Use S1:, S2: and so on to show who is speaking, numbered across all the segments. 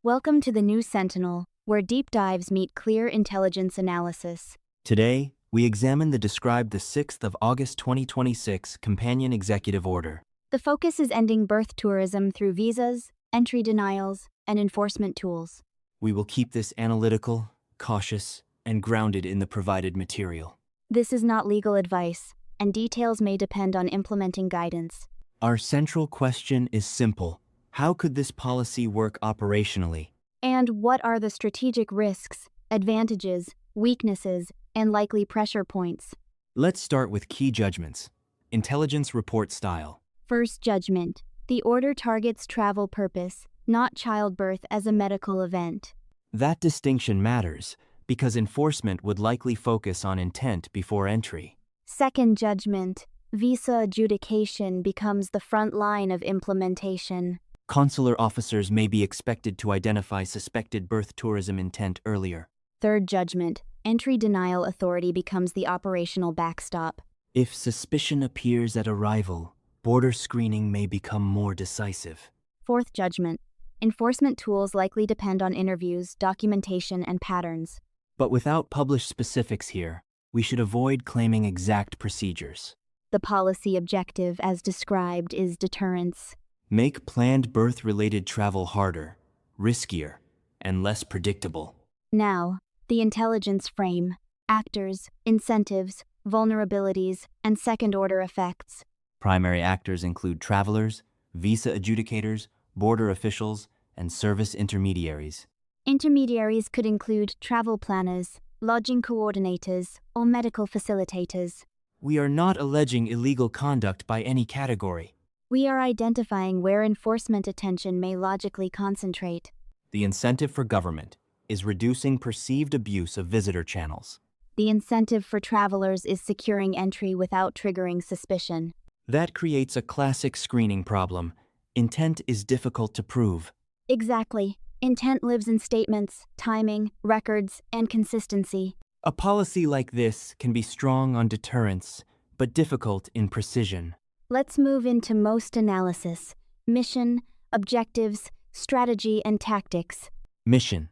S1: Welcome to the News Sentinel, where deep dives meet clear intelligence analysis.
S2: Today, we examine the described the 6th of August 2026 Companion Executive Order.
S1: The focus is ending birth tourism through visas, entry denials, and enforcement tools.
S2: We will keep this analytical, cautious, and grounded in the provided material.
S1: This is not legal advice, and details may depend on implementing guidance.
S2: Our central question is simple. How could this policy work operationally?
S1: And what are the strategic risks, advantages, weaknesses, and likely pressure points?
S2: Let's start with key judgments. Intelligence report style.
S1: First judgment. The order targets travel purpose, not childbirth as a medical event.
S2: That distinction matters because enforcement would likely focus on intent before entry.
S1: Second judgment. Visa adjudication becomes the front line of implementation.
S2: Consular officers may be expected to identify suspected birth tourism intent earlier.
S1: Third judgment. Entry denial authority becomes the operational backstop.
S2: If suspicion appears at arrival, border screening may become more decisive.
S1: Fourth judgment. Enforcement tools likely depend on interviews, documentation, and patterns.
S2: But without published specifics here, we should avoid claiming exact procedures.
S1: The policy objective, as described, is deterrence.
S2: Make planned birth-related travel harder, riskier, and less predictable.
S1: Now, the intelligence frame, actors, incentives, vulnerabilities, and second-order effects.
S2: Primary actors include travelers, visa adjudicators, border officials, and service intermediaries.
S1: Intermediaries could include travel planners, lodging coordinators, or medical facilitators.
S2: We are not alleging illegal conduct by any category.
S1: We are identifying where enforcement attention may logically concentrate.
S2: The incentive for government is reducing perceived abuse of visitor channels.
S1: The incentive for travelers is securing entry without triggering suspicion.
S2: That creates a classic screening problem. Intent is difficult to prove.
S1: Exactly. Intent lives in statements, timing, records, and consistency.
S2: A policy like this can be strong on deterrence, but difficult in precision.
S1: Let's move into most analysis. Mission, objectives, strategy, and tactics.
S2: Mission.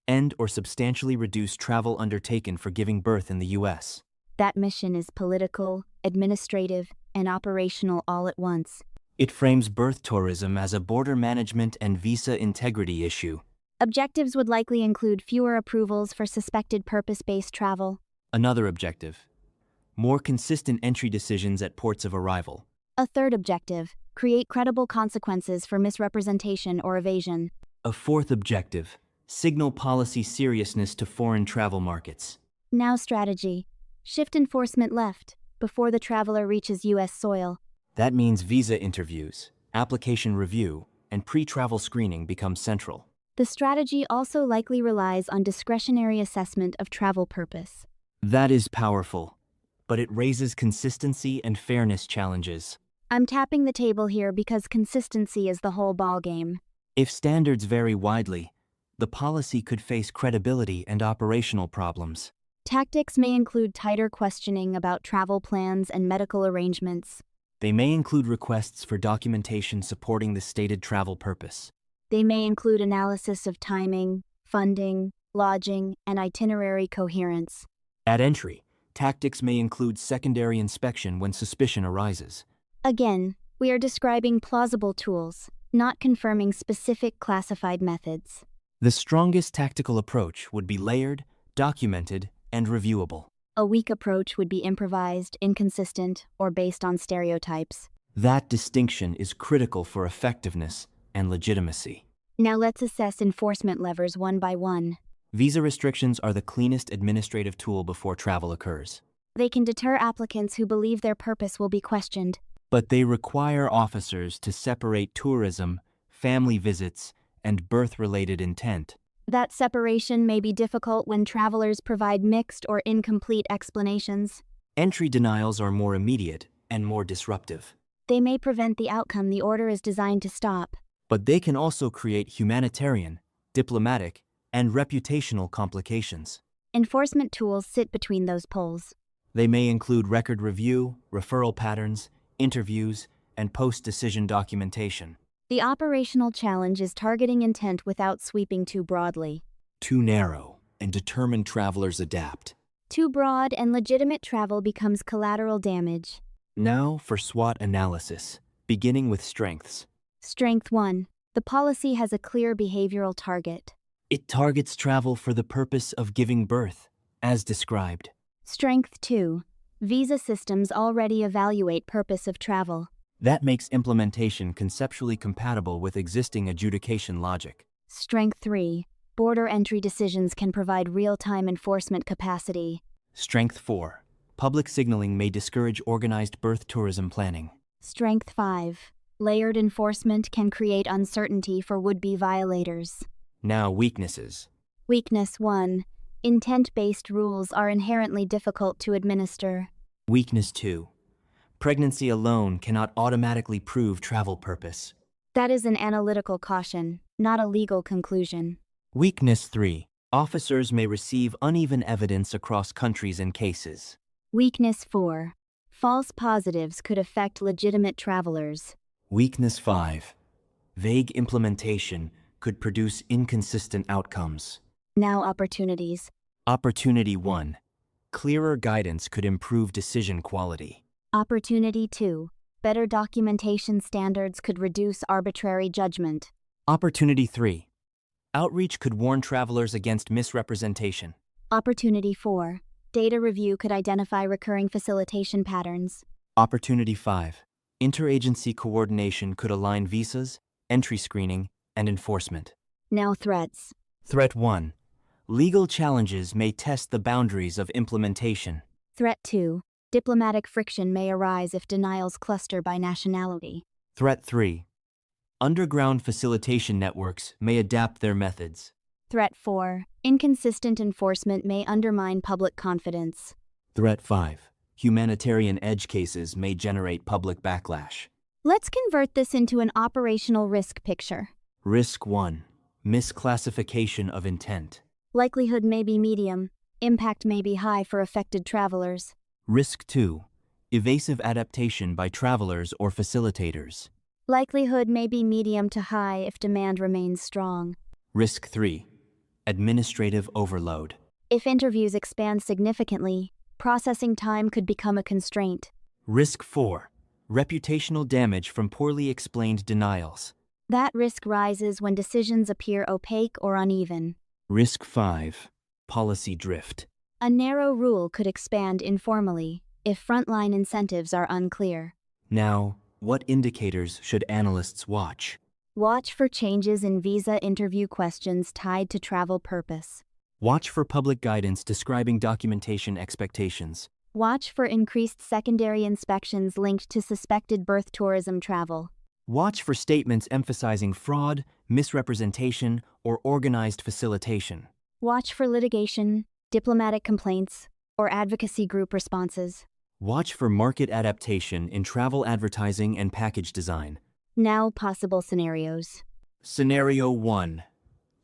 S2: End or substantially reduce travel undertaken for giving birth in the U.S.
S1: That mission is political, administrative, and operational all at once.
S2: It frames birth tourism as a border management and visa integrity issue.
S1: Objectives would likely include fewer approvals for suspected purpose-based travel.
S2: Another objective. More consistent entry decisions at ports of arrival.
S1: A third objective. Create credible consequences for misrepresentation or evasion.
S2: A fourth objective. Signal policy seriousness to foreign travel markets.
S1: Now strategy. Shift enforcement left, before the traveler reaches U.S. soil.
S2: That means visa interviews, application review, and pre-travel screening become central.
S1: The strategy also likely relies on discretionary assessment of travel purpose.
S2: That is powerful, but it raises consistency and fairness challenges.
S1: I'm tapping the table here because consistency is the whole ballgame.
S2: If standards vary widely, the policy could face credibility and operational problems.
S1: Tactics may include tighter questioning about travel plans and medical arrangements.
S2: They may include requests for documentation supporting the stated travel purpose.
S1: They may include analysis of timing, funding, lodging, and itinerary coherence.
S2: At entry, tactics may include secondary inspection when suspicion arises.
S1: Again, we are describing plausible tools, not confirming specific classified methods.
S2: The strongest tactical approach would be layered, documented, and reviewable.
S1: A weak approach would be improvised, inconsistent, or based on stereotypes.
S2: That distinction is critical for effectiveness and legitimacy.
S1: Now let's assess enforcement levers one by one.
S2: Visa restrictions are the cleanest administrative tool before travel occurs.
S1: They can deter applicants who believe their purpose will be questioned.
S2: But they require officers to separate tourism, family visits, and birth-related intent.
S1: That separation may be difficult when travelers provide mixed or incomplete explanations.
S2: Entry denials are more immediate and more disruptive.
S1: They may prevent the outcome the order is designed to stop.
S2: But they can also create humanitarian, diplomatic, and reputational complications.
S1: Enforcement tools sit between those poles.
S2: They may include record review, referral patterns, interviews, and post-decision documentation.
S1: The operational challenge is targeting intent without sweeping too broadly.
S3: Too narrow, and determined travelers adapt.
S1: Too broad and legitimate travel becomes collateral damage.
S3: Now for SWOT analysis, beginning with strengths.
S1: Strength 1. The policy has a clear behavioral target.
S3: It targets travel for the purpose of giving birth, as described.
S1: Strength 2. Visa systems already evaluate purpose of travel.
S3: That makes implementation conceptually compatible with existing adjudication logic.
S1: Strength 3. Border entry decisions can provide real-time enforcement capacity.
S3: Strength 4. Public signaling may discourage organized birth tourism planning.
S1: Strength 5. Layered enforcement can create uncertainty for would-be violators.
S3: Now weaknesses.
S1: Weakness 1. Intent-based rules are inherently difficult to administer.
S3: Weakness 2. Pregnancy alone cannot automatically prove travel purpose.
S1: That is an analytical caution, not a legal conclusion.
S3: Weakness 3. Officers may receive uneven evidence across countries and cases.
S1: Weakness 4. False positives could affect legitimate travelers.
S3: Weakness 5. Vague implementation could produce inconsistent outcomes.
S1: Now opportunities.
S3: Opportunity 1. Clearer guidance could improve decision quality.
S1: Opportunity 2. Better documentation standards could reduce arbitrary judgment.
S3: Opportunity 3. Outreach could warn travelers against misrepresentation.
S1: Opportunity 4. Data review could identify recurring facilitation patterns.
S3: Opportunity 5. Interagency coordination could align visas, entry screening, and enforcement.
S1: Now threats.
S3: Threat 1. Legal challenges may test the boundaries of implementation.
S1: Threat 2. Diplomatic friction may arise if denials cluster by nationality.
S3: Threat 3. Underground facilitation networks may adapt their methods.
S1: Threat 4. Inconsistent enforcement may undermine public confidence.
S3: Threat 5. Humanitarian edge cases may generate public backlash.
S1: Let's convert this into an operational risk picture.
S3: Risk 1. Misclassification of intent.
S1: Likelihood may be medium. Impact may be high for affected travelers.
S3: Risk 2. Evasive adaptation by travelers or facilitators.
S1: Likelihood may be medium to high if demand remains strong.
S3: Risk 3. Administrative overload.
S1: If interviews expand significantly, processing time could become a constraint.
S3: Risk 4. Reputational damage from poorly explained denials.
S1: That risk rises when decisions appear opaque or uneven.
S3: Risk 5. Policy drift.
S1: A narrow rule could expand informally if frontline incentives are unclear.
S3: Now, what indicators should analysts watch?
S1: Watch for changes in visa interview questions tied to travel purpose.
S3: Watch for public guidance describing documentation expectations.
S1: Watch for increased secondary inspections linked to suspected birth tourism travel.
S3: Watch for statements emphasizing fraud, misrepresentation, or organized facilitation.
S1: Watch for litigation, diplomatic complaints, or advocacy group responses.
S3: Watch for market adaptation in travel advertising and package design.
S1: Now possible scenarios.
S3: Scenario 1.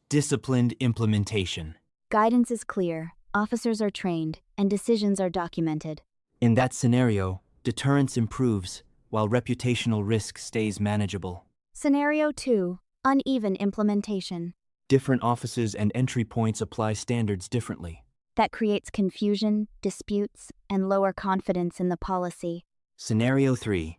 S3: Disciplined implementation.
S1: Guidance is clear, officers are trained, and decisions are documented.
S3: In that scenario, deterrence improves while reputational risk stays manageable.
S1: Scenario 2. Uneven implementation.
S3: Different offices and entry points apply standards differently.
S1: That creates confusion, disputes, and lower confidence in the policy.
S3: Scenario 3.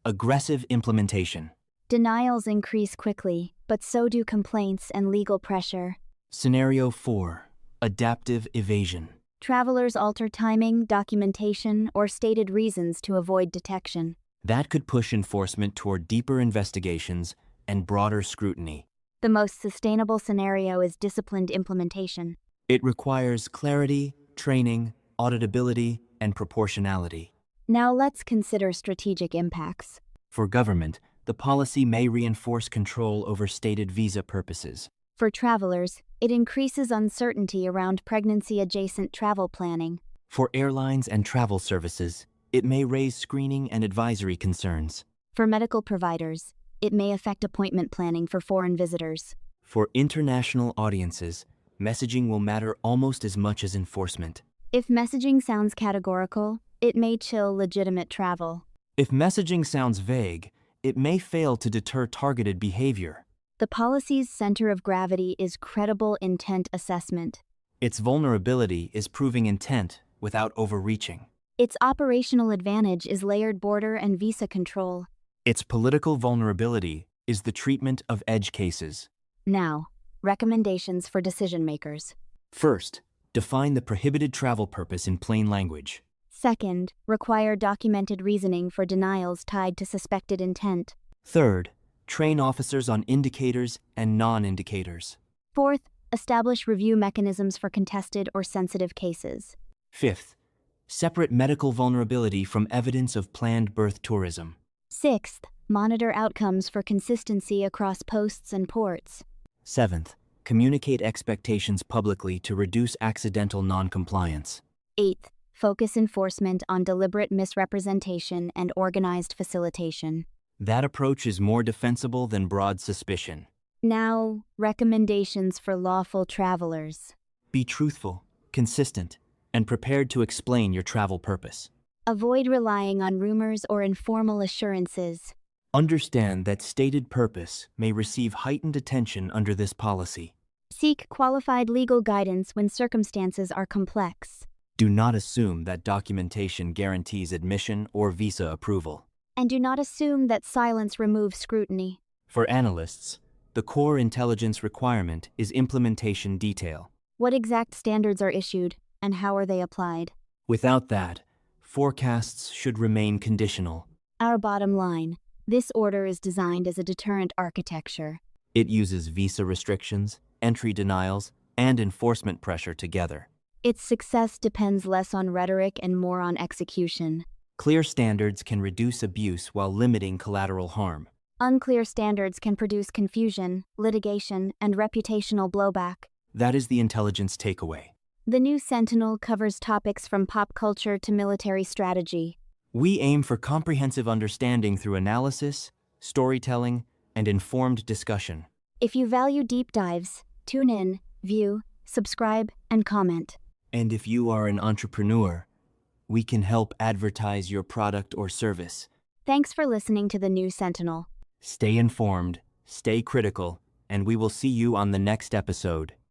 S3: Aggressive implementation.
S1: Denials increase quickly, but so do complaints and legal pressure.
S3: Scenario 4. Adaptive evasion.
S1: Travelers alter timing, documentation, or stated reasons to avoid detection.
S3: That could push enforcement toward deeper investigations and broader scrutiny.
S1: The most sustainable scenario is disciplined implementation.
S3: It requires clarity, training, auditability, and proportionality.
S1: Now let's consider strategic impacts.
S3: For government, the policy may reinforce control over stated visa purposes.
S1: For travelers, it increases uncertainty around pregnancy-adjacent travel planning.
S3: For airlines and travel services, it may raise screening and advisory concerns.
S1: For medical providers, it may affect appointment planning for foreign visitors.
S3: For international audiences, messaging will matter almost as much as enforcement.
S1: If messaging sounds categorical, it may chill legitimate travel.
S3: If messaging sounds vague, it may fail to deter targeted behavior.
S1: The policy's center of gravity is credible intent assessment.
S3: Its vulnerability is proving intent without overreaching.
S1: Its operational advantage is layered border and visa control.
S3: Its political vulnerability is the treatment of edge cases.
S1: Now, recommendations for decision makers.
S3: First, define the prohibited travel purpose in plain language.
S1: Second, require documented reasoning for denials tied to suspected intent.
S3: Third, train officers on indicators and non-indicators.
S1: Fourth, establish review mechanisms for contested or sensitive cases.
S3: Fifth, separate medical vulnerability from evidence of planned birth tourism.
S1: Sixth, monitor outcomes for consistency across posts and ports.
S3: Seventh, communicate expectations publicly to reduce accidental non-compliance.
S1: Eighth, focus enforcement on deliberate misrepresentation and organized facilitation.
S3: That approach is more defensible than broad suspicion.
S1: Now, recommendations for lawful travelers.
S3: Be truthful, consistent, and prepared to explain your travel purpose.
S1: Avoid relying on rumors or informal assurances.
S3: Understand that stated purpose may receive heightened attention under this policy.
S1: Seek qualified legal guidance when circumstances are complex.
S3: Do not assume that documentation guarantees admission or visa approval.
S1: And do not assume that silence removes scrutiny.
S3: For analysts, the core intelligence requirement is implementation detail.
S1: What exact standards are issued, and how are they applied?
S3: Without that, forecasts should remain conditional.
S1: Our bottom line, this order is designed as a deterrent architecture.
S3: It uses visa restrictions, entry denials, and enforcement pressure together.
S1: Its success depends less on rhetoric and more on execution.
S3: Clear standards can reduce abuse while limiting collateral harm.
S1: Unclear standards can produce confusion, litigation, and reputational blowback.
S3: That is the intelligence takeaway.
S1: The new Sentinel covers topics from pop culture to military strategy.
S3: We aim for comprehensive understanding through analysis, storytelling, and informed discussion.
S1: If you value deep dives, tune in, view, subscribe, and comment.
S3: And if you are an entrepreneur, we can help advertise your product or service.
S1: Thanks for listening to the new Sentinel.
S3: Stay informed, stay critical, and we will see you on the next episode.